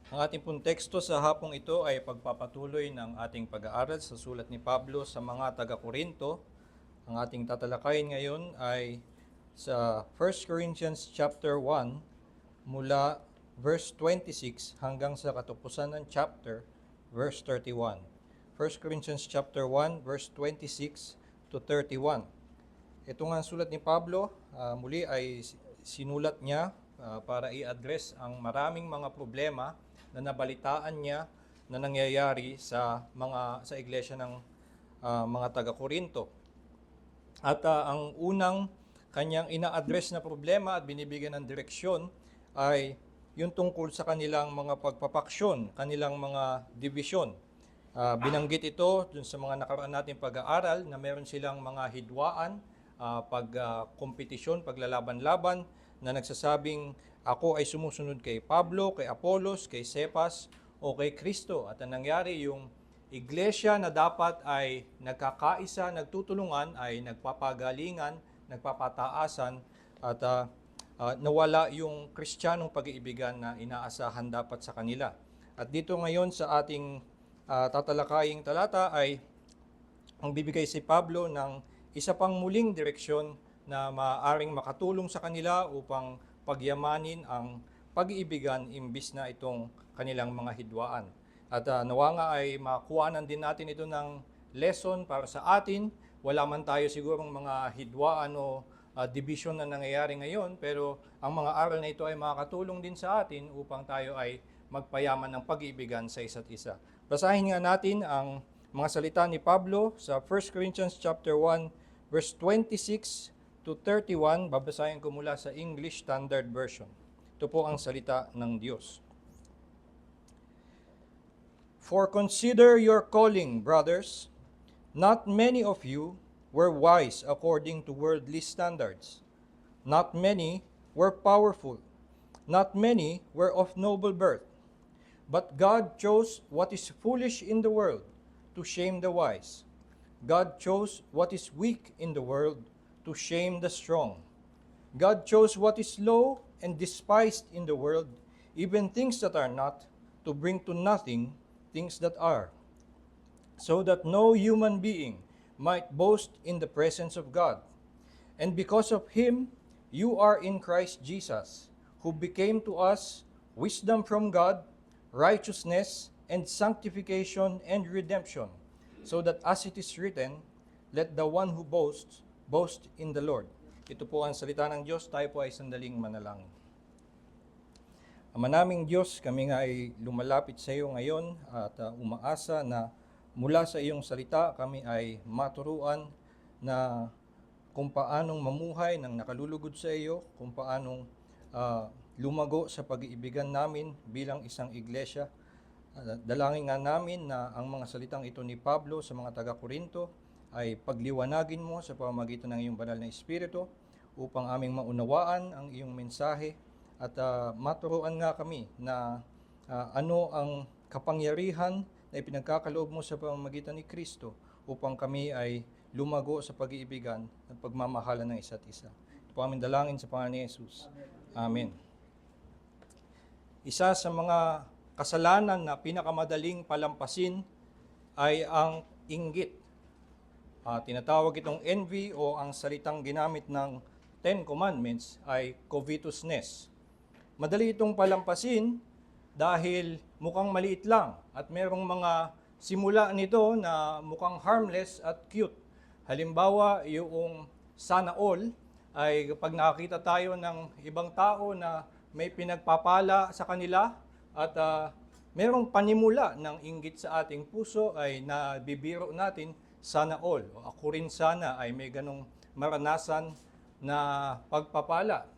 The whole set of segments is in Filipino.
Ang ating pong teksto sa hapong ito ay pagpapatuloy ng ating pag-aaral sa sulat ni Pablo sa mga taga-Korinto. Ang ating tatalakayin ngayon ay sa 1 Corinthians chapter 1 mula verse 26 hanggang sa katapusan ng chapter, verse 31. 1 Corinthians chapter 1 verse 26 to 31. Ito nga ang sulat ni Pablo, muli ay sinulat niya para i-address ang maraming mga problema na nabalitaan niya na nangyayari sa iglesia ng mga taga-Korinto. At ang unang kanyang ina-address na problema at binibigyan ng direksyon ay yung tungkol sa kanilang mga pagpapaksyon, kanilang mga divisyon. Binanggit ito dun sa mga nakaraan nating pag-aaral na meron silang mga hidwaan, pagkompetisyon, paglalaban-laban na nagsasabing ako ay sumusunod kay Pablo, kay Apolos, kay Cephas o kay Kristo. At ang nangyari yung iglesia na dapat ay nagkakaisa, nagtutulungan, ay nagpapagalingan, nagpapataasan at nawala yung kristyanong pag-iibigan na inaasahan dapat sa kanila. At dito ngayon sa ating tatalakaying talata ay ang bibigay si Pablo ng isa pang muling direksyon na maaaring makatulong sa kanila upang pagyamanin ang pag-iibigan imbis na itong kanilang mga hidwaan. At nawa nga ay makuhanan din natin ito ng lesson para sa atin. Wala man tayo sigurong mga hidwaan o division na nangyayari ngayon, pero ang mga aral na ito ay makakatulong din sa atin upang tayo ay magpayaman ng pag-iibigan sa isa't isa. Basahin nga natin ang mga salita ni Pablo sa 1 Corinthians chapter 1 verse 26 to 31. Babasahin ko mula sa English Standard Version. Ito po ang salita ng Diyos. For consider your calling, brothers. Not many of you were wise according to worldly standards. Not many were powerful. Not many were of noble birth. But God chose what is foolish in the world to shame the wise. God chose what is weak in the world to shame the strong. God chose what is low and despised in the world, even things that are not, to bring to nothing things that are, so that no human being might boast in the presence of God. And because of him, you are in Christ Jesus, who became to us wisdom from God, righteousness and sanctification and redemption, so that as it is written, let the one who boasts, boast in the Lord. Ito po ang salita ng Diyos, tayo po ay sandaling manalangin. Ama naming Diyos, kami nga ay lumalapit sa iyo ngayon at umaasa na mula sa iyong salita kami ay maturuan na kung paanong mamuhay ng nakalulugod sa iyo, kung paanong lumago sa pag-iibigan namin bilang isang iglesia. Dalangin nga namin na ang mga salitang ito ni Pablo sa mga taga-Korinto ay pagliwanagin mo sa pamamagitan ng iyong banal na Espiritu upang aming maunawaan ang iyong mensahe at maturuan nga kami na ano ang kapangyarihan na ipinagkakaloob mo sa pamamagitan ni Kristo upang kami ay lumago sa pag-iibigan at pagmamahalan ng isa't isa. Ito po aming dalangin sa pangalan ni Jesus. Amen. Isa sa mga kasalanan na pinakamadaling palampasin ay ang inggit. Tinatawag itong envy o ang salitang ginamit ng Ten Commandments ay covetousness. Madali itong palampasin dahil mukhang maliit lang at merong mga simula nito na mukhang harmless at cute. Halimbawa, yung sana all ay kapag nakakita tayo ng ibang tao na may pinagpapala sa kanila at merong panimula ng inggit sa ating puso ay nabibiro natin sana all. O ako rin sana ay may ganong maranasan na pagpapala.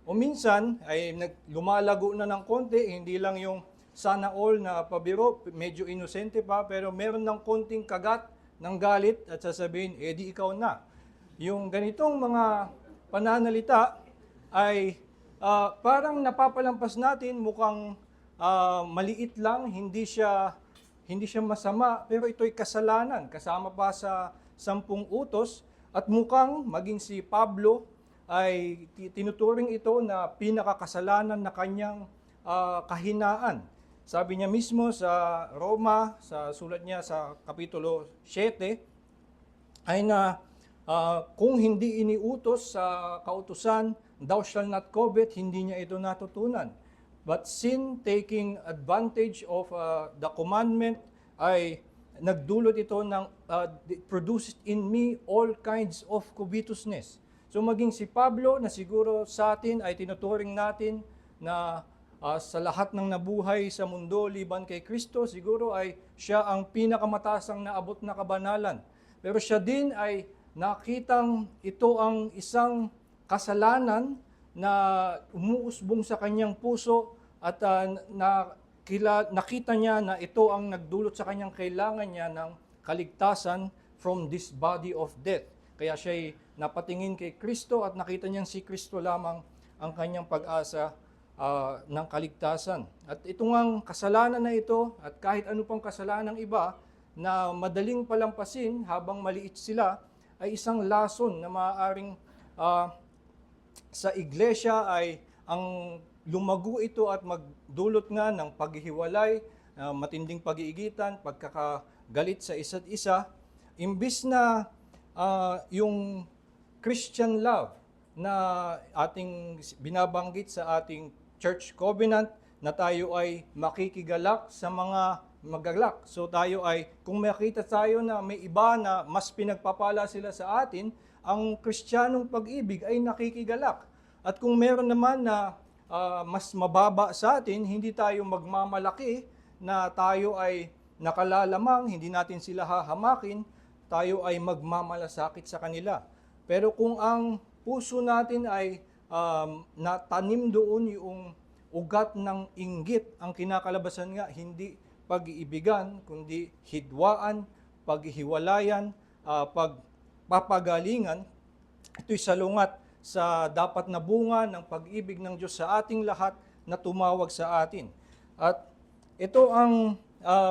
O minsan ay lumalago na ng konti, hindi lang yung sana all na pabiro, medyo inosente pa, pero meron ng konting kagat ng galit at sasabihin, di ikaw na. Yung ganitong mga pananalita ay parang napapalampas natin, mukhang maliit lang, hindi siya masama, pero ito'y kasalanan. Kasama pa sa 10 utos at mukhang maging si Pablo ay tinuturing ito na pinakakasalanan na kanyang kahinaan. Sabi niya mismo sa Roma, sa sulat niya sa Kapitulo 7, ay na kung hindi iniutos sa kautusan, thou shall not covet, hindi niya ito natutunan. But sin, taking advantage of the commandment, ay nagdulot ito ng produced in me all kinds of covetousness. So maging si Pablo na siguro sa atin ay tinuturing natin na sa lahat ng nabuhay sa mundo liban kay Kristo, siguro ay siya ang pinakamatasang naabot na kabanalan. Pero siya din ay nakitang ito ang isang kasalanan na umuusbong sa kanyang puso at nakita niya na ito ang nagdulot sa kanyang kailangan niya ng kaligtasan from this body of death. Kaya siya'y napatingin kay Kristo at nakita niyang si Kristo lamang ang kanyang pag-asa ng kaligtasan. At itong kasalanan na ito at kahit ano pang kasalanan ng iba na madaling palampasin habang maliit sila ay isang lason na maaaring sa iglesia ay ang lumago ito at magdulot nga ng paghihiwalay, matinding pag-iigitan, pagkakagalit sa isa't isa, imbis na yung Christian love na ating binabanggit sa ating church covenant na tayo ay makikigalak sa mga magalak. So tayo ay, kung makita tayo na may iba na mas pinagpapala sila sa atin, ang Kristiyanong pag-ibig ay nakikigalak. At kung meron naman na mas mababa sa atin, hindi tayo magmamalaki na tayo ay nakalalamang, hindi natin sila hahamakin, tayo ay magmamalasakit sa kanila. Pero kung ang puso natin ay natanim doon yung ugat ng inggit, ang kinakalabasan nga, hindi pag-iibigan, kundi hidwaan, paghihiwalayan, pagpapagalingan, ito'y salungat sa dapat na bunga ng pag-ibig ng Diyos sa ating lahat na tumawag sa atin. At ito ang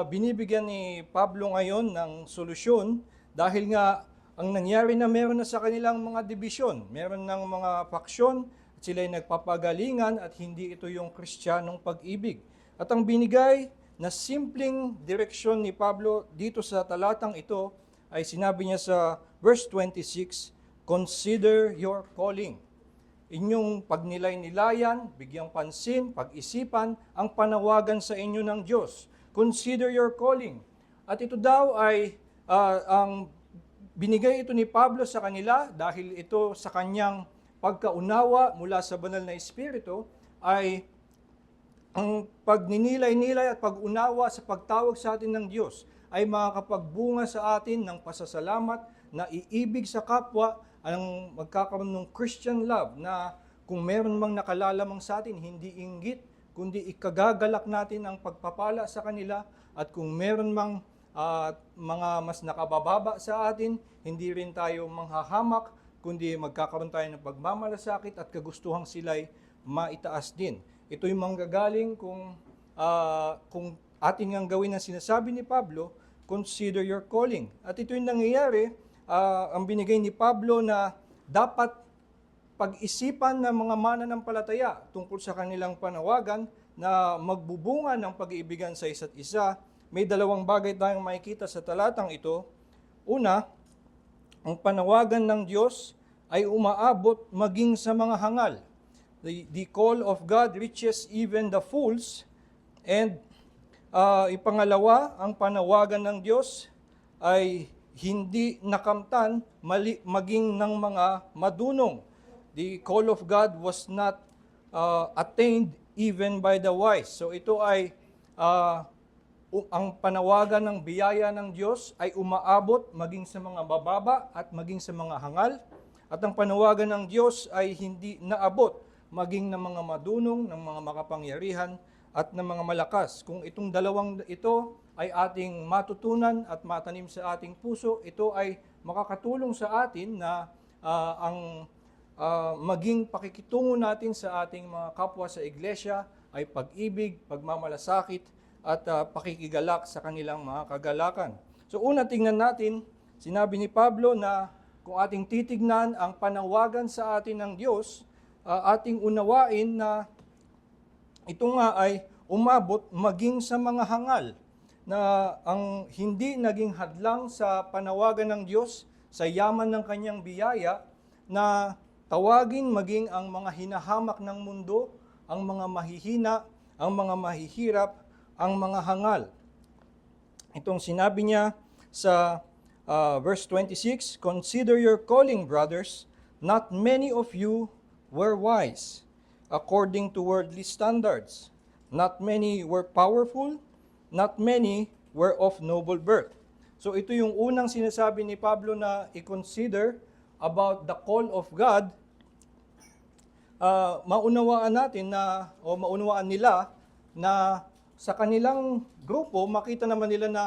binibigyan ni Pablo ngayon ng solusyon dahil nga ang nangyari na meron na sa kanilang mga dibisyon, meron ng mga faksyon, at sila'y nagpapagalingan at hindi ito yung Kristiyanong pag-ibig. At ang binigay na simpleng direksyon ni Pablo dito sa talatang ito ay sinabi niya sa verse 26, consider your calling. Inyong pagnilay-nilayan, bigyang pansin, pag-isipan, ang panawagan sa inyo ng Diyos. Consider your calling. At ito daw ay ang binigay ito ni Pablo sa kanila dahil ito sa kanyang pagkaunawa mula sa banal na Espiritu ay ang pagninilay-nilay at pag-unawa sa pagtawag sa atin ng Diyos ay makakapagbunga sa atin ng pasasalamat na iibig sa kapwa, ang magkakaroon ng Christian love na kung meron mang nakalalamang sa atin, hindi inggit, kundi ikagagalak natin ang pagpapala sa kanila at kung meron mang mga mas nakabababa sa atin, hindi rin tayo manghahamak, kundi magkakaroon tayo ng pagmamalasakit at kagustuhang sila'y maitaas din. Ito'y manggagaling kung atin ngang gawin ang sinasabi ni Pablo, consider your calling. At ito'y nangyayari, ang binigay ni Pablo na dapat pag-isipan ng mga mananampalataya tungkol sa kanilang panawagan na magbubunga ng pag-iibigan sa isa't isa. May dalawang bagay tayong makikita sa talatang ito. Una, ang panawagan ng Diyos ay umaabot maging sa mga hangal. The call of God reaches even the fools. And ipangalawa, ang panawagan ng Diyos ay hindi nakamtan maging ng mga madunong. The call of God was not attained even by the wise. So ito ay ang panawagan ng biyaya ng Diyos ay umaabot maging sa mga bababa at maging sa mga hangal. At ang panawagan ng Diyos ay hindi naabot maging ng mga madunong, ng mga makapangyarihan at ng mga malakas. Kung itong dalawang ito ay ating matutunan at matanim sa ating puso, ito ay makakatulong sa atin na ang maging pakikitungo natin sa ating mga kapwa sa iglesia ay pag-ibig, pagmamalasakit, at pakikigalak sa kanilang mga kagalakan. So una, tingnan natin, sinabi ni Pablo na kung ating titignan ang panawagan sa atin ng Diyos, ating unawain na ito nga ay umabot maging sa mga hangal na ang hindi naging hadlang sa panawagan ng Diyos sa yaman ng kanyang biyaya na tawagin maging ang mga hinahamak ng mundo, ang mga mahihina, ang mga mahihirap, ang mga hangal. Itong sinabi niya sa verse 26, "Consider your calling, brothers. Not many of you were wise according to worldly standards. Not many were powerful, not many were of noble birth." So ito yung unang sinasabi ni Pablo na i-consider about the call of God. Maunawaan natin na, o maunawaan nila na sa kanilang grupo, makita naman nila na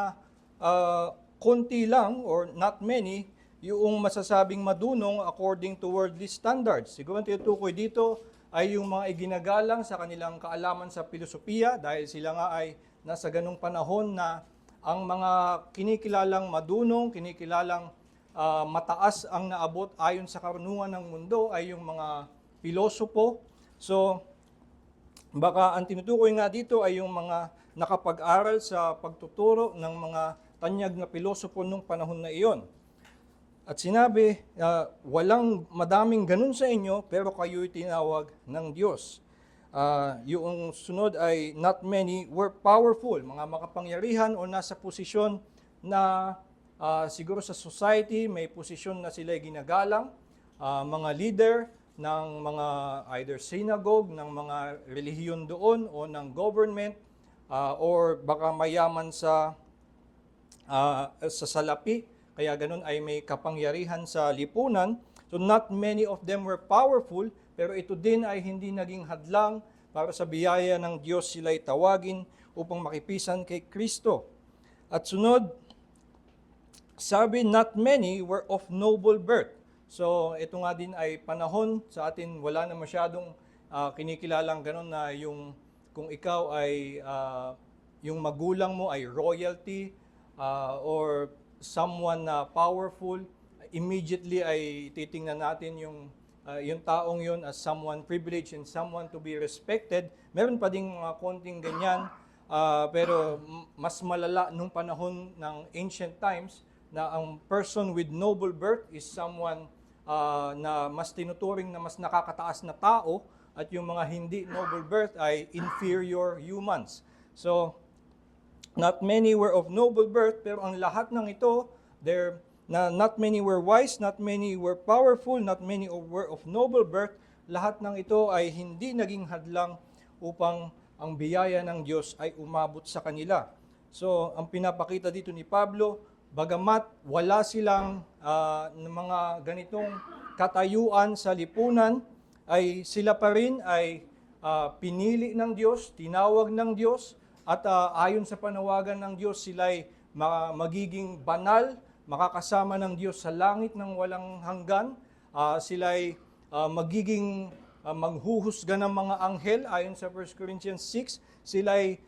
konti lang or not many yung masasabing madunong according to worldly standards. Siguro ang tinutukoy dito ay yung mga iginagalang sa kanilang kaalaman sa filosofiya dahil sila nga ay nasa ganung panahon na ang mga kinikilalang madunong, kinikilalang mataas ang naabot ayon sa karunungan ng mundo ay yung mga pilosopo. So, baka ang tinutukoy nga dito ay yung mga nakapag-aral sa pagtuturo ng mga tanyag na pilosopo nung panahon na iyon. At sinabi, walang madaming ganun sa inyo, pero kayo'y tinawag ng Diyos. Yung sunod ay, not many were powerful, mga makapangyarihan o nasa posisyon na siguro sa society, may posisyon na sila'y ginagalang, mga leader ng mga either synagogue, ng mga relihiyon doon o ng government, or baka mayaman sa salapi, kaya ganun ay may kapangyarihan sa lipunan. So not many of them were powerful, pero ito din ay hindi naging hadlang para sa biyaya ng Diyos sila'y tawagin upang makipisan kay Kristo. At sunod, sabi, not many were of noble birth. So ito nga din ay panahon sa atin, wala na masyadong kinikilalang ganun na yung kung ikaw ay yung magulang mo ay royalty or someone na powerful, immediately ay titingnan natin yung taong yun as someone privileged and someone to be respected. Meron pa ding mga konting ganyan, pero mas malala nung panahon ng ancient times na ang person with noble birth is someone na mas tinuturing na mas nakakataas na tao at yung mga hindi noble birth ay inferior humans. So, not many were of noble birth, pero ang lahat ng ito, not many were wise, not many were powerful, not many were of noble birth, lahat ng ito ay hindi naging hadlang upang ang biyaya ng Diyos ay umabot sa kanila. So, ang pinapakita dito ni Pablo, bagamat wala silang mga ganitong katayuan sa lipunan, ay sila pa rin ay pinili ng Diyos, tinawag ng Diyos, at ayon sa panawagan ng Diyos, sila'y magiging banal, makakasama ng Diyos sa langit ng walang hanggan. Sila'y magiging maghuhusga ng mga anghel, ayon sa 1 Corinthians 6. Sila'y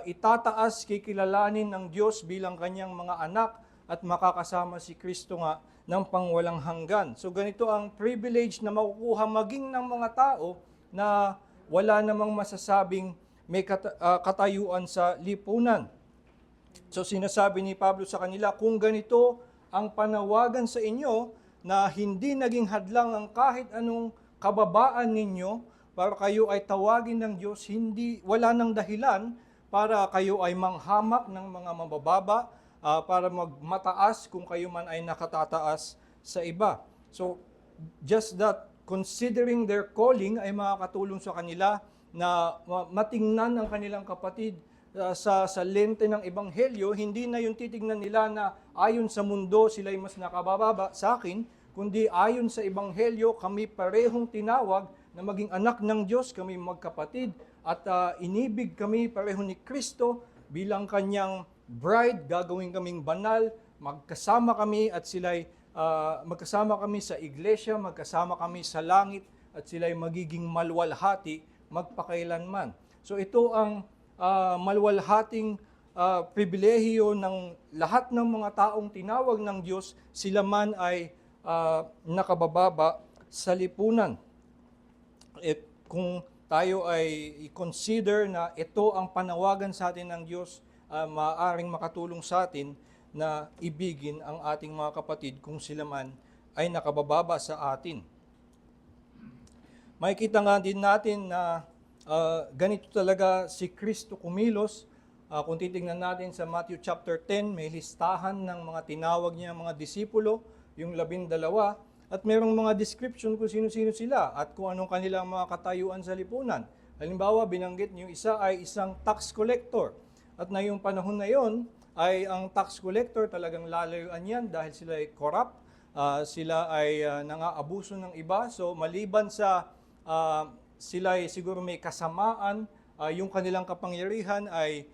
itataas, kikilalanin ng Diyos bilang kanyang mga anak at makakasama si Kristo nga ng pangwalang hanggan. So ganito ang privilege na makukuha maging ng mga tao na wala namang masasabing may katayuan sa lipunan. So sinasabi ni Pablo sa kanila, kung ganito ang panawagan sa inyo na hindi naging hadlang ang kahit anong kababaan ninyo para kayo ay tawagin ng Diyos, wala nang dahilan para kayo ay manghamak ng mga mabababa, para magmataas kung kayo man ay nakatataas sa iba. So just that considering their calling ay makakatulong sa kanila na matingnan ang kanilang kapatid sa lente ng Ebanghelyo, hindi na yung titignan nila na ayon sa mundo sila'y mas nakabababa sa akin, kundi ayon sa Ebanghelyo kami parehong tinawag na maging anak ng Diyos, kami magkapatid, at inibig kami pareho ni Kristo bilang kanyang bride, gagawin kaming banal, magkasama kami at sila'y magkasama kami sa iglesia, magkasama kami sa langit, at sila'y magiging malwalhati magpakailanman. So ito ang malwalhating pribilehiyo ng lahat ng mga taong tinawag ng Diyos, sila man ay nakabababa sa lipunan. Kung tayo ay i-consider na ito ang panawagan sa atin ng Diyos, maaaring makatulong sa atin na ibigin ang ating mga kapatid kung sila man ay nakabababa sa atin. Makikita nga din natin na ganito talaga si Kristo kumilos. Kung titingnan natin sa Matthew chapter 10, may listahan ng mga tinawag niya mga disipulo, yung 12, at merong mga description kung sino-sino sila at kung anong kanilang mga katayuan sa lipunan. Halimbawa, binanggit niyo isa ay isang tax collector. At na yung panahon na yon ay ang tax collector talagang lalayuan yan dahil sila ay corrupt, sila ay nangaabuso ng iba. So maliban sa sila ay siguro may kasamaan, yung kanilang kapangyarihan ay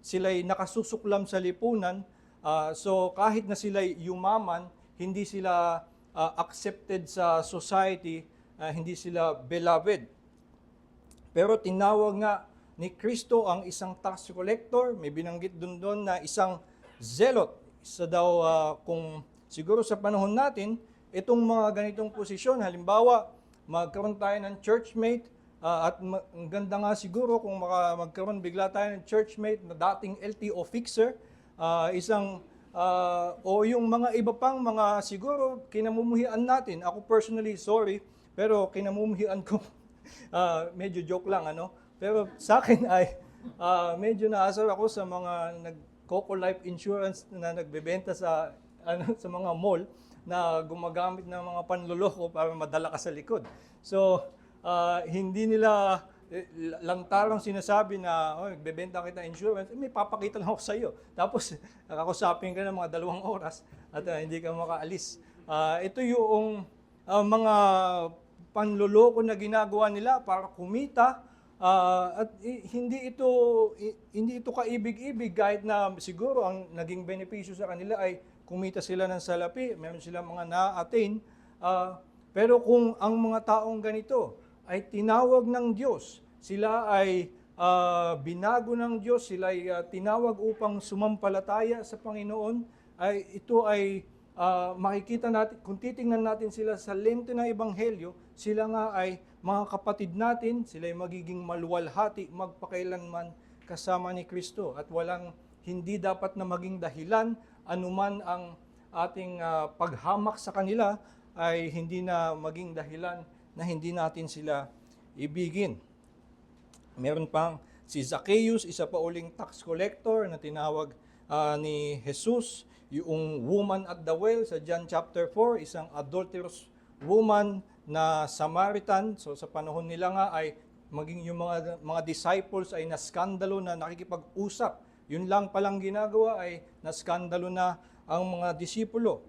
sila'y nakasusuklam sa lipunan, so kahit na sila'y yumaman, hindi sila accepted sa society, hindi sila beloved. Pero tinawag nga ni Kristo ang isang tax collector, may binanggit doon na isang zealot. Isa daw, kung siguro sa panahon natin, itong mga ganitong posisyon, halimbawa, magkaroon tayo ng churchmate, at ang ganda nga siguro kung magkaroon bigla tayo ng churchmate na dating LTO fixer, o yung mga iba pang mga siguro kinamumuhian natin. Ako personally, sorry, pero kinamumuhian ko, medyo joke lang, ano? Pero sa akin ay medyo naasar ako sa mga nag-Coco Life Insurance na nagbebenta sa mga mall na gumagamit ng mga panloloko para madala ka sa likod. So, hindi nila lantarang sinasabi na, bebenta kita insurance, may papakita lang ako sa iyo. Tapos, nakakusapin ka ng mga 2 oras at hindi ka makaalis. Ito yung mga panloloko na ginagawa nila para kumita, at hindi ito kaibig-ibig kahit na siguro ang naging benepisyo sa kanila ay kumita sila ng salapi, meron silang mga na-attain. Pero kung ang mga taong ganito ay tinawag ng Diyos, sila ay binago ng Diyos, sila ay tinawag upang sumampalataya sa Panginoon, ay ito ay makikita natin, kung titingnan natin sila sa lente ng Ebanghelyo, sila nga ay mga kapatid natin, sila ay magiging maluwalhati magpakailanman kasama ni Kristo, at walang hindi dapat na maging dahilan anuman ang ating paghamak sa kanila ay hindi na maging dahilan na hindi natin sila ibigin. Meron pang si Zacchaeus, isa pa uling tax collector na tinawag ni Jesus, yung woman at the well sa John chapter 4, isang adulterous woman na Samaritan. So sa panahon nila nga ay maging yung mga disciples ay naskandalo na nakikipag-usap. Yun lang palang ginagawa ay naskandalo na ang mga disipulo.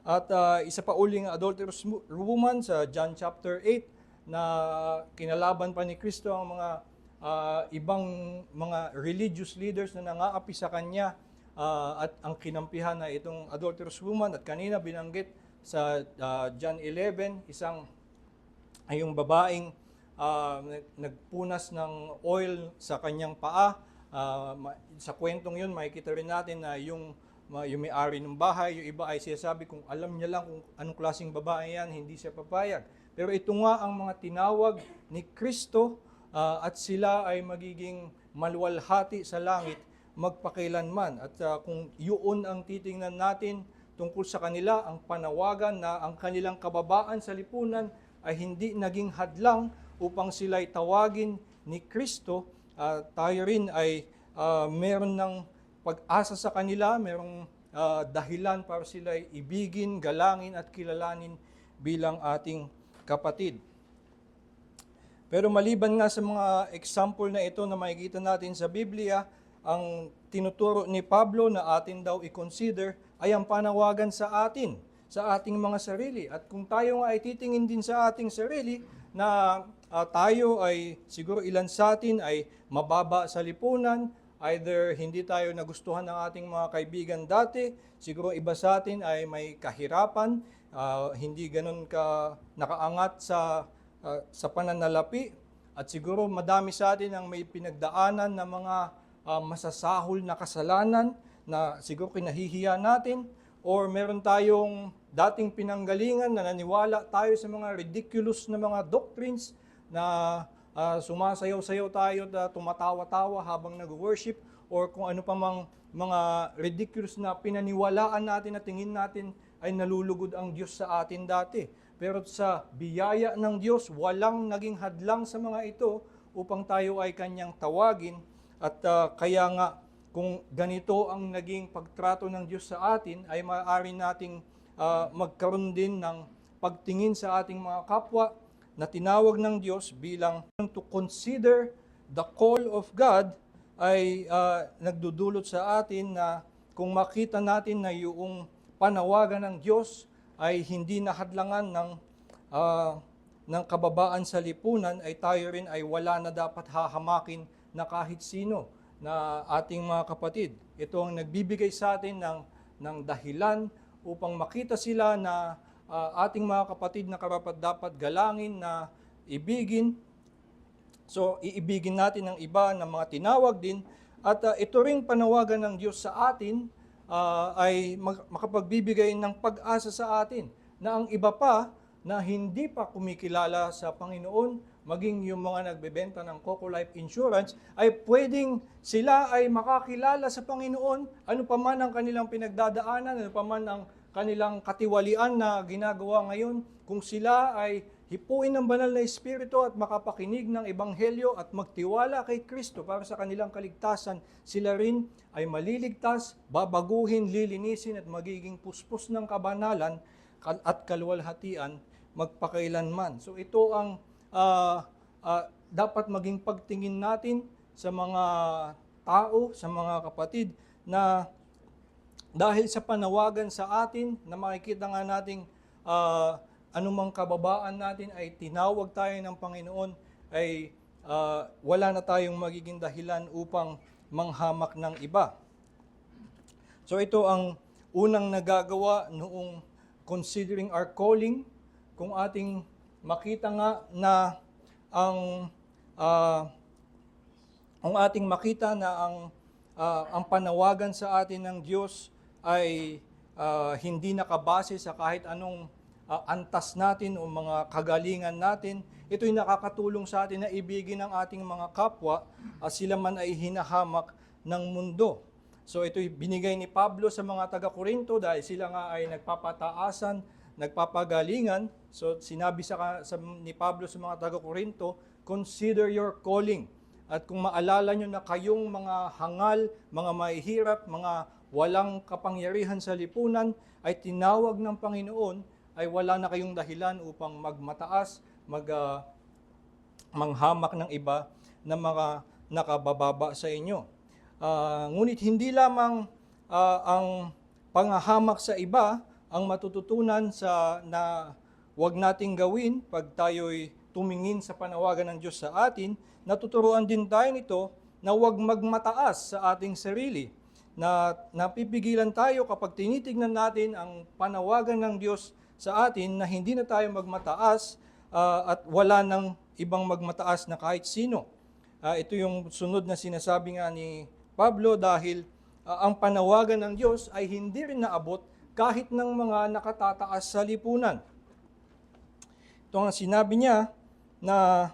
At isa pa uling adulterous woman sa John chapter 8 na kinalaban pa ni Kristo ang mga ibang mga religious leaders na nangaapi sa kanya, at ang kinampihan na itong adulterous woman. At kanina binanggit sa John 11, yung babaeng nagpunas ng oil sa kanyang paa. Sa kwentong yun, makikita rin natin na yung may-ari ng bahay, yung iba ay sinasabi kung alam niya lang kung anong klaseng babae yan, hindi siya papayag. Pero ito nga ang mga tinawag ni Kristo, at sila ay magiging maluwalhati sa langit magpakailanman. At kung yun ang titingnan natin tungkol sa kanila, ang panawagan na ang kanilang kababaan sa lipunan ay hindi naging hadlang upang sila'y tawagin ni Kristo, tayo rin ay meron ng pag-asa sa kanila, merong dahilan para sila'y ibigin, galangin at kilalanin bilang ating kapatid. Pero maliban nga sa mga example na ito na makikita natin sa Biblia, ang tinuturo ni Pablo na atin daw i-consider ay ang panawagan sa atin, sa ating mga sarili. At kung tayo nga ay titingin din sa ating sarili, na tayo ay siguro ilan sa atin ay mababa sa lipunan, either hindi tayo nagustuhan ng ating mga kaibigan dati, siguro iba sa atin ay may kahirapan, hindi ganun ka nakaangat sa pananalapi, at siguro madami sa atin ang may pinagdaanan na mga masasahol na kasalanan na siguro kinahihiya natin, or meron tayong dating pinanggalingan na naniwala tayo sa mga ridiculous na mga doctrines na sumasayaw-sayaw tayo at tumatawa-tawa habang nag-worship, or kung ano pa mang mga ridiculous na pinaniwalaan natin na tingin natin ay nalulugod ang Diyos sa atin dati. Pero sa biyaya ng Diyos, walang naging hadlang sa mga ito upang tayo ay kanyang tawagin. At kaya nga, kung ganito ang naging pagtrato ng Diyos sa atin, ay maaari nating magkaroon din ng pagtingin sa ating mga kapwa na tinawag ng Diyos bilang to consider the call of God, ay nagdudulot sa atin na kung makita natin na yung panawagan ng Diyos ay hindi nahadlangan ng kababaan sa lipunan, ay tayo rin ay wala na dapat hahamakin na kahit sino na ating mga kapatid. Ito ang nagbibigay sa atin ng dahilan upang makita sila na ating mga kapatid na karapat-dapat galangin, na ibigin. So, iibigin natin ang iba na mga tinawag din. At ito ring panawagan ng Diyos sa atin ay makapagbibigay ng pag-asa sa atin na ang iba pa na hindi pa kumikilala sa Panginoon, maging yung mga nagbebenta ng Coco Life Insurance, ay pwedeng sila ay makakilala sa Panginoon, ano pa man ang kanilang pinagdadaanan, ano pa man ang kanilang katiwalian na ginagawa ngayon, kung sila ay hipuin ng banal na Espiritu at makapakinig ng Ebanghelyo at magtiwala kay Kristo para sa kanilang kaligtasan, sila rin ay maliligtas, babaguhin, lilinisin at magiging puspos ng kabanalan at kaluwalhatian magpakailanman. So ito ang dapat maging pagtingin natin sa mga tao, sa mga kapatid, na dahil sa panawagan sa atin, na makikita nga nating anumang kababaan natin ay tinawag tayo ng Panginoon, ay wala na tayong magiging dahilan upang manghamak ng iba. So ito ang unang nagagawa noong considering our calling, kung ating makita nga na ang ating makita na ang panawagan sa atin ng Diyos ay hindi nakabase sa kahit anong antas natin o mga kagalingan natin. Ito'y nakakatulong sa atin na ibigin ang ating mga kapwa sila man ay hinahamak ng mundo. So ito'y binigay ni Pablo sa mga taga-Korinto dahil sila nga ay nagpapataasan, nagpapagalingan. So sinabi ni Pablo sa mga taga-Korinto, consider your calling. At kung maalala nyo na kayong mga hangal, mga mahihirap, mga walang kapangyarihan sa lipunan, ay tinawag ng Panginoon, ay wala na kayong dahilan upang magmataas, manghamak ng iba na mga nakabababa sa inyo. Ngunit hindi lamang ang panghahamak sa iba ang matututunan na wag nating gawin pag tayo'y tumingin sa panawagan ng Diyos sa atin. Natuturuan din tayo nito na wag magmataas sa ating sarili. Na napipigilan tayo kapag tinitignan natin ang panawagan ng Diyos sa atin na hindi na tayo magmataas at wala nang ibang magmataas na kahit sino. Ito yung sunod na sinasabi nga ni Pablo, dahil ang panawagan ng Diyos ay hindi rin naabot kahit ng mga nakatataas sa lipunan. Ito ang sinabi niya na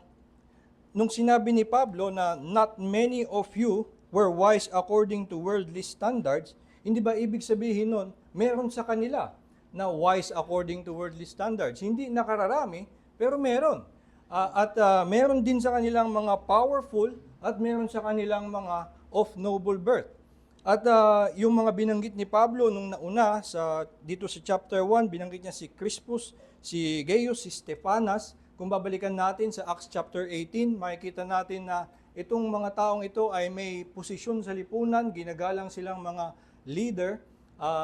nung sinabi ni Pablo na not many of you were wise according to worldly standards, hindi ba ibig sabihin nun, meron sa kanila na wise according to worldly standards? Hindi nakararami, pero meron. At meron din sa kanilang mga powerful at meron sa kanilang mga of noble birth. At yung mga binanggit ni Pablo nung nauna, dito sa chapter 1, binanggit niya si Crispus, si Gaius, si Stephanas. Kung babalikan natin sa Acts chapter 18, makikita natin na itong mga taong ito ay may posisyon sa lipunan, ginagalang silang mga leader.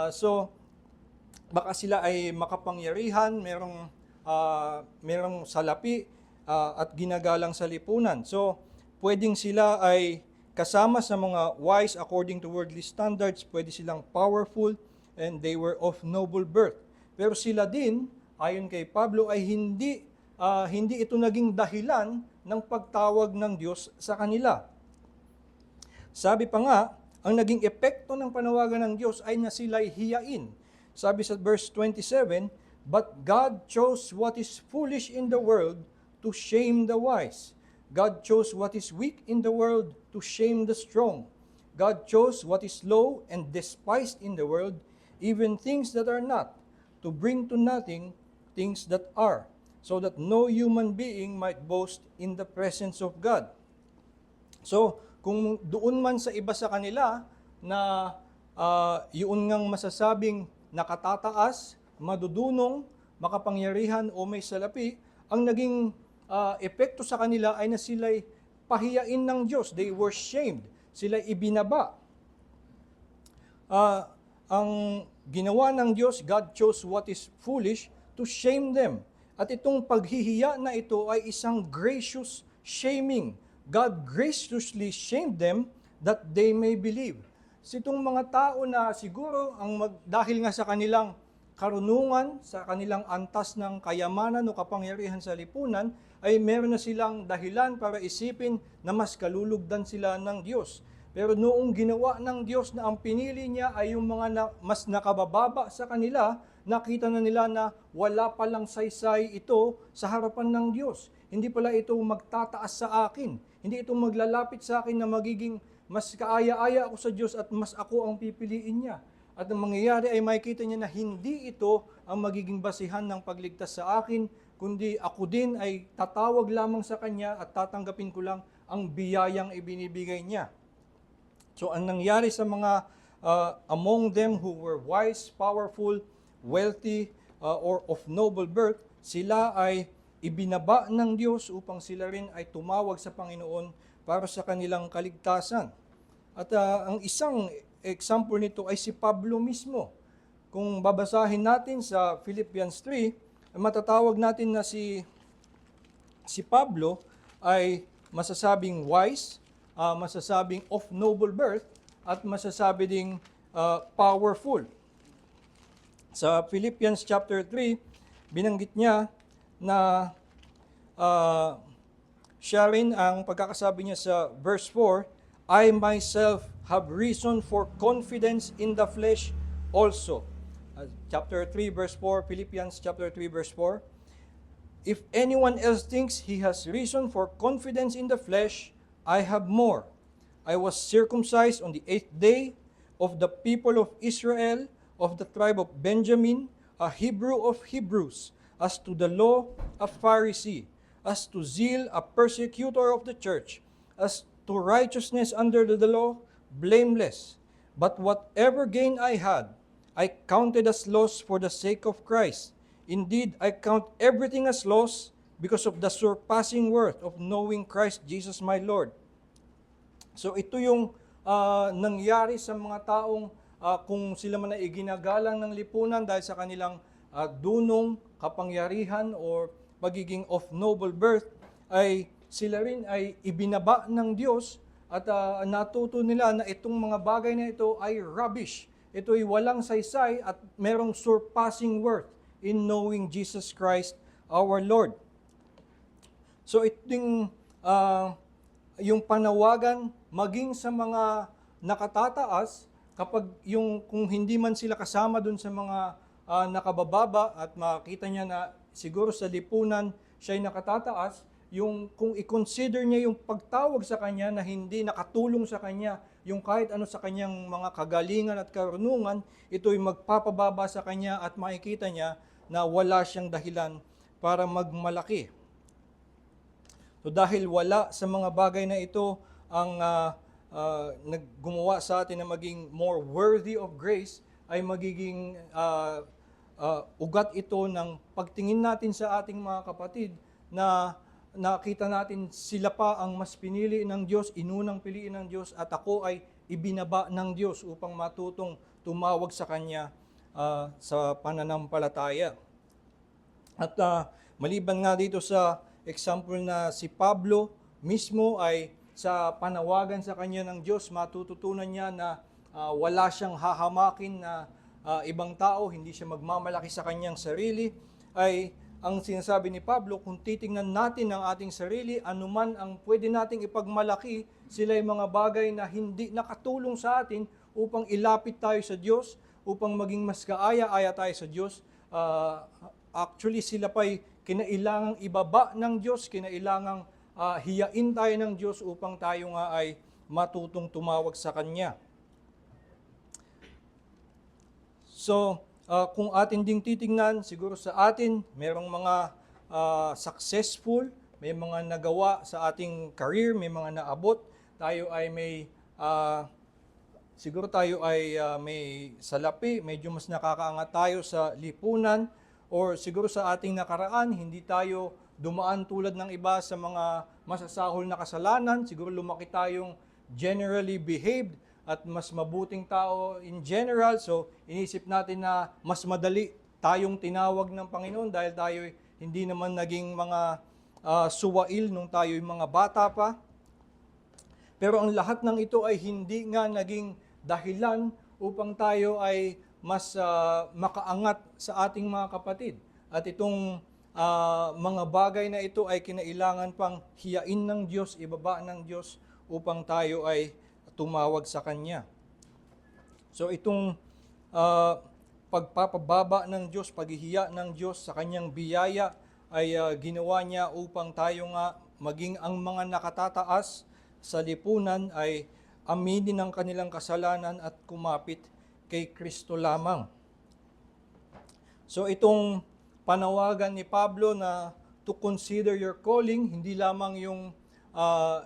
So, baka sila ay makapangyarihan, merong salapi at ginagalang sa lipunan. So, pwedeng sila ay kasama sa mga wise according to worldly standards, pwede silang powerful, and they were of noble birth. Pero sila din, ayon kay Pablo, ay hindi ito naging dahilan ng pagtawag ng Diyos sa kanila. Sabi pa nga, ang naging epekto ng panawagan ng Diyos ay na sila'y hiyain. Sabi sa verse 27, but God chose what is foolish in the world to shame the wise. God chose what is weak in the world to shame the strong. God chose what is low and despised in the world, even things that are not, to bring to nothing things that are, so that no human being might boast in the presence of God. So, kung doon man sa iba sa kanila na yun ngang masasabing nakatataas, madudunong, makapangyarihan o may salapi, ang naging epekto sa kanila ay na sila'y pahiyain ng Diyos. They were shamed. Sila'y ibinaba. Ang ginawa ng Diyos, God chose what is foolish to shame them. At itong paghihiya na ito ay isang gracious shaming. God graciously shamed them that they may believe. So itong mga tao na siguro dahil nga sa kanilang karunungan, sa kanilang antas ng kayamanan o kapangyarihan sa lipunan, ay meron na silang dahilan para isipin na mas kalulugdan sila ng Diyos. Pero noong ginawa ng Diyos na ang pinili niya ay yung mga mas nakabababa sa kanila, nakita na nila na wala palang saysay ito sa harapan ng Diyos. Hindi pala ito magtataas sa akin. Hindi ito maglalapit sa akin na magiging mas kaaya-aya ako sa Diyos at mas ako ang pipiliin niya. At ang mangyayari ay makikita niya na hindi ito ang magiging basihan ng pagligtas sa akin, kundi ako din ay tatawag lamang sa Kanya at tatanggapin ko lang ang biyayang ibinibigay niya. So ang nangyari sa mga among them who were wise, powerful, wealthy, or of noble birth, sila ay ibinaba ng Diyos upang sila rin ay tumawag sa Panginoon para sa kanilang kaligtasan. At ang isang example nito ay si Pablo mismo. Kung babasahin natin sa Philippians 3, matatawag natin na si Pablo ay masasabing wise, masasabing of noble birth, at masasabi ding powerful. Sa Philippians chapter 3, binanggit niya na siya rin ang pagkakasabi niya sa verse 4, I myself have reason for confidence in the flesh also. Chapter 3 verse 4, Philippians chapter 3 verse 4. If anyone else thinks he has reason for confidence in the flesh, I have more. I was circumcised on the 8th day, of the people of Israel, of the tribe of Benjamin, a Hebrew of Hebrews, as to the law, a Pharisee, as to zeal, a persecutor of the church, as to righteousness under the law, blameless. But whatever gain I had, I counted as loss for the sake of Christ. Indeed, I count everything as loss because of the surpassing worth of knowing Christ Jesus my Lord. So ito yung nangyari sa mga taong kung sila man ay iginagalang ng lipunan dahil sa kanilang dunong, kapangyarihan, or pagiging of noble birth, ay sila rin ay ibinaba ng Diyos at natuto nila na itong mga bagay na ito ay rubbish. Ito ay walang saysay at merong surpassing worth in knowing Jesus Christ our Lord. So iting yung panawagan maging sa mga nakatataas, kapag kung hindi man sila kasama dun sa mga nakabababa at makita niya na siguro sa lipunan siya ay nakatataas, kung i-consider niya yung pagtawag sa kanya na hindi nakatulong sa kanya, yung kahit ano sa kanyang mga kagalingan at karunungan, ito'y magpapababa sa kanya at makikita niya na wala siyang dahilan para magmalaki. So dahil wala sa mga bagay na ito ang naggumawa sa atin na maging more worthy of grace, ay magiging ugat ito ng pagtingin natin sa ating mga kapatid na nakita natin sila pa ang mas pinili ng Diyos, inunang piliin ng Diyos, at ako ay ibinaba ng Diyos upang matutong tumawag sa Kanya sa pananampalataya. At maliban nga dito sa example na si Pablo mismo ay sa panawagan sa kanya ng Diyos, matututunan niya na wala siyang hahamakin na ibang tao, hindi siya magmamalaki sa kanyang sarili. Ay ang sinasabi ni Pablo, kung titingnan natin ang ating sarili, anuman ang pwede nating ipagmalaki, sila ay mga bagay na hindi nakatulong sa atin upang ilapit tayo sa Diyos, upang maging mas kaaya-aya tayo sa Diyos. Actually, sila pa'y kinailangang ibaba ng Diyos, kinailangang hiyain tayo ng Diyos upang tayo nga ay matutong tumawag sa Kanya. So, kung atin ding titingnan, siguro sa atin, merong mga successful, may mga nagawa sa ating career, may mga naabot. Tayo ay siguro tayo ay may salapi, medyo mas nakakaangat tayo sa lipunan, or siguro sa ating nakaraan, hindi tayo dumaan tulad ng iba sa mga masasahol na kasalanan. Siguro lumaki tayong generally behaved, at mas mabuting tao in general. So, inisip natin na mas madali tayong tinawag ng Panginoon dahil tayo hindi naman naging mga suwail nung tayo yung mga bata pa. Pero ang lahat ng ito ay hindi nga naging dahilan upang tayo ay mas makaangat sa ating mga kapatid. At itong mga bagay na ito ay kinailangan pang hiyain ng Diyos, ibaba ng Diyos upang tayo ay tumawag sa Kanya. So itong pagpapababa ng Diyos, paghihiya ng Diyos sa Kanyang biyaya ay ginawa niya upang tayo nga maging ang mga nakatataas sa lipunan ay aminin ang kanilang kasalanan at kumapit kay Kristo lamang. So itong panawagan ni Pablo na to consider your calling, hindi lamang yung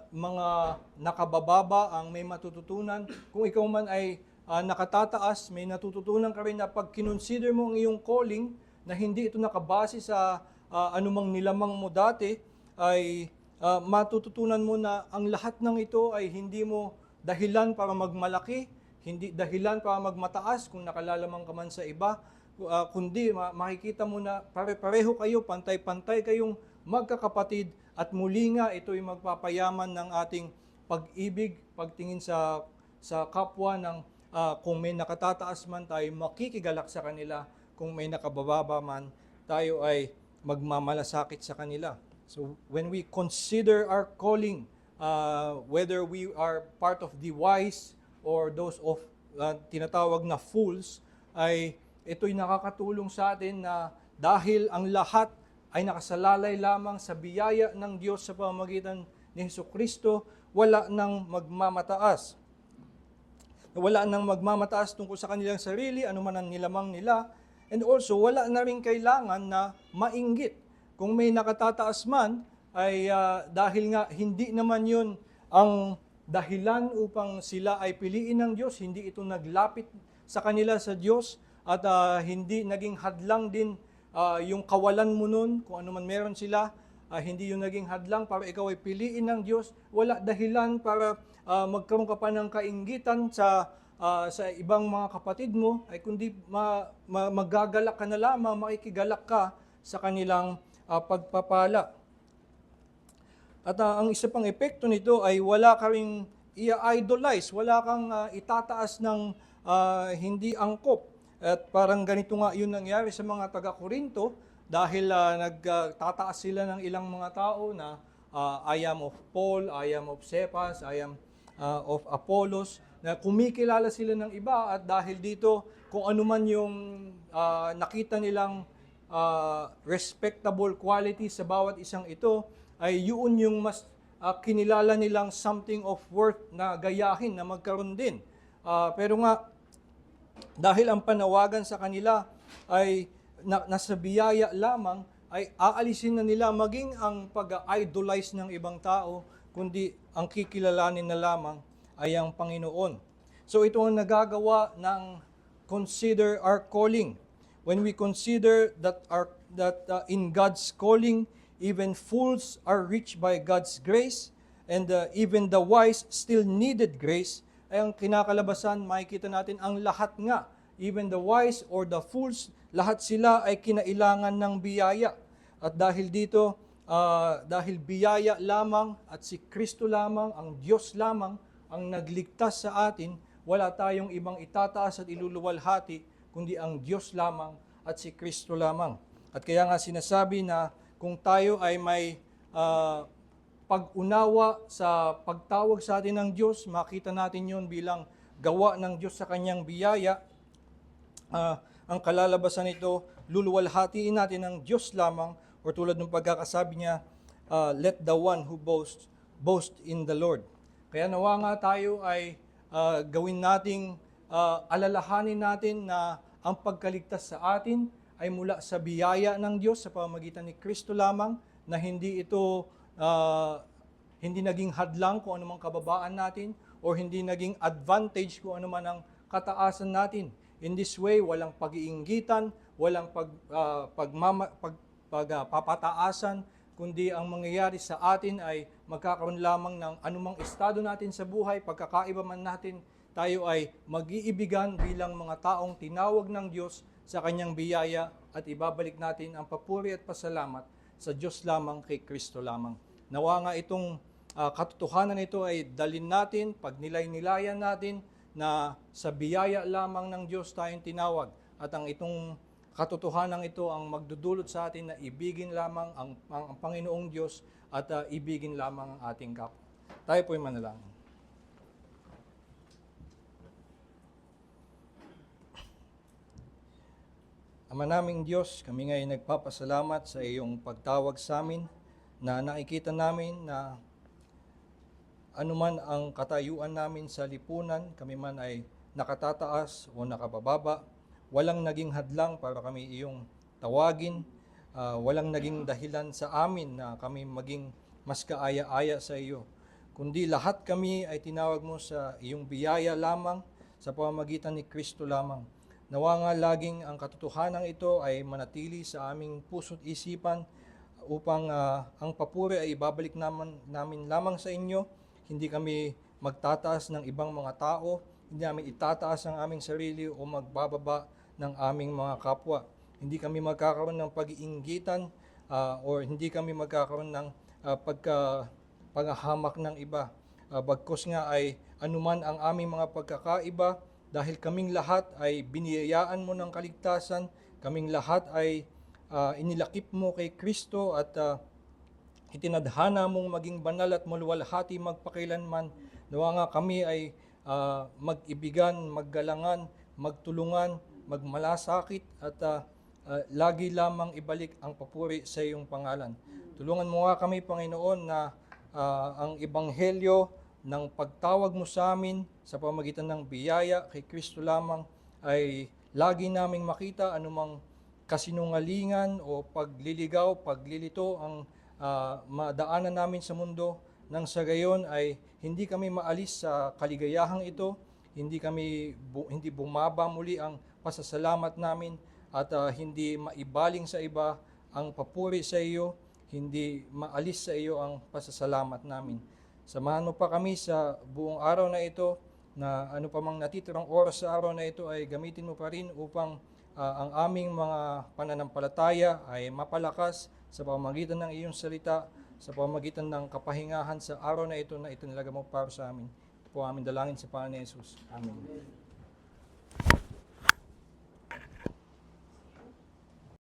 mga nakabababa ang may matututunan. Kung ikaw man ay nakatataas, may natututunan ka rin na pag kinonsider mo ang iyong calling, na hindi ito nakabase sa anumang nilamang mo dati, ay matututunan mo na ang lahat ng ito ay hindi mo dahilan para magmalaki, hindi dahilan para magmataas kung nakalalamang ka man sa iba, kundi makikita mo na pare-pareho kayo, pantay-pantay kayong magkakapatid, at muli nga ito'y magpapayaman ng ating pag-ibig, pagtingin sa kapwa ng kung may nakatataas man tayo, makikigalak sa kanila, kung may nakabababa man, tayo ay magmamalasakit sa kanila. So when we consider our calling, whether we are part of the wise or those of tinatawag na fools, ay ito'y nakakatulong sa atin na dahil ang lahat ay nakasalalay lamang sa biyaya ng Diyos sa pamamagitan ni Hesukristo, wala nang magmamataas. Wala nang magmamataas tungkol sa kanilang sarili, anuman ang nilamang nila, and also wala na rin kailangan na mainggit. Kung may nakatataas man, ay dahil nga hindi naman yun ang dahilan upang sila ay piliin ng Diyos, hindi ito naglapit sa kanila sa Diyos, at hindi naging hadlang din yung kawalan mo nun, kung ano man meron sila, hindi yung naging hadlang para ikaw ay piliin ng Diyos. Wala dahilan para magkaroon ka pa ng kainggitan sa ibang mga kapatid mo, ay kundi magagalak ka na lamang, makikigalak ka sa kanilang pagpapala. At ang isa pang epekto nito ay wala ka ring i-idolize, wala kang itataas ng hindi angkop. At parang ganito nga yun nangyari sa mga taga-Korinto, dahil nagtataas sila ng ilang mga tao na I am of Paul, I am of Cephas, I am of Apollos, na kumikilala sila ng iba, at dahil dito kung ano man yung nakita nilang respectable quality sa bawat isang ito, ay yun yung mas kinilala nilang something of worth na gayahin, na magkaroon din. Pero nga, dahil ang panawagan sa kanila ay nasa biyaya lamang, ay aalisin na nila maging ang pag-idolize ng ibang tao, kundi ang kikilalanin na lamang ay ang Panginoon. So ito ang nagagawa ng consider our calling. When we consider that in God's calling, even fools are reached by God's grace, and even the wise still needed grace, ay ang kinakalabasan, makikita natin ang lahat nga, even the wise or the fools, lahat sila ay kinailangan ng biyaya. At dahil dito, dahil biyaya lamang at si Kristo lamang, ang Diyos lamang, ang nagligtas sa atin, wala tayong ibang itataas at iluluwalhati, kundi ang Diyos lamang at si Kristo lamang. At kaya nga sinasabi na kung tayo ay may pag-unawa sa pagtawag sa atin ng Diyos, makita natin yon bilang gawa ng Diyos sa kanyang biyaya. Ang kalalabasan nito, luluwalhatiin natin ng Diyos lamang, or tulad ng pagkakasabi niya, let the one who boast in the Lord. Kaya nawa nga tayo ay gawin nating alalahanin natin na ang pagkaligtas sa atin ay mula sa biyaya ng Diyos sa pamamagitan ni Kristo lamang, na hindi ito hindi naging hadlang kung anumang kababaan natin o hindi naging advantage kung anuman ang kataasan natin. In this way, walang pag-iinggitan, walang pagpapataasan, kundi ang mangyayari sa atin ay magkakaroon lamang ng anumang estado natin sa buhay, pagkakaiba man natin, tayo ay mag-iibigan bilang mga taong tinawag ng Diyos sa kanyang biyaya, at ibabalik natin ang papuri at pasalamat sa Diyos lamang, kay Kristo lamang. Nawa nga itong katotohanan ito ay dalin natin, pagnilay-nilayan natin na sa biyaya lamang ng Diyos tayong tinawag, at ang itong katotohanan ito ang magdudulot sa atin na ibigin lamang ang Panginoong Diyos at ibigin lamang ang ating kapwa. Tayo po'y manalangin. Ama naming Diyos, kami ngayon nagpapasalamat sa iyong pagtawag sa amin, na nakikita namin na anuman ang katayuan namin sa lipunan, kami man ay nakatataas o nakabababa, walang naging hadlang para kami iyong tawagin, walang naging dahilan sa amin na kami maging mas kaaya-aya sa iyo, kundi lahat kami ay tinawag mo sa iyong biyaya lamang sa pamamagitan ni Kristo lamang. Nawa nga laging ang katotohanan ito ay manatili sa aming puso't isipan, upang ang papuri ay ibabalik namin lamang sa inyo. Hindi kami magtataas ng ibang mga tao, hindi namin itataas ang aming sarili o magbababa ng aming mga kapwa. Hindi kami magkakaroon ng pag-iinggitan or hindi kami magkakaroon ng paghahamak ng iba. Bagkus nga ay anuman ang aming mga pagkakaiba, dahil kaming lahat ay biniyayaan mo ng kaligtasan, kaming lahat ay inilakip mo kay Kristo at itinadhana mong maging banal at maluwalhati magpakailanman. Nawa nga kami ay mag-ibigan, maggalangan, magtulungan, magmalasakit at lagi lamang ibalik ang papuri sa iyong pangalan. Tulungan mo nga kami, Panginoon, na ang ebanghelyo ng pagtawag mo sa amin sa pamamagitan ng biyaya kay Kristo lamang ay lagi naming makita anumang kasinungalingan o pagliligaw, paglilito ang madaanan namin sa mundo, nang sa gayon ay hindi kami maalis sa kaligayahang ito, hindi bumaba muli ang pasasalamat namin, at hindi maibaling sa iba ang papuri sa iyo, hindi maalis sa iyo ang pasasalamat namin. Samahan mo pa kami sa buong araw na ito, na ano pa mang natitirang oras sa araw na ito ay gamitin mo pa rin upang ang aming mga pananampalataya ay mapalakas sa pamamagitan ng iyong salita, sa pamamagitan ng kapahingahan sa araw na ito na itinalaga mo para sa amin. Ito po aming dalangin sa Panginoon Jesus. Amen.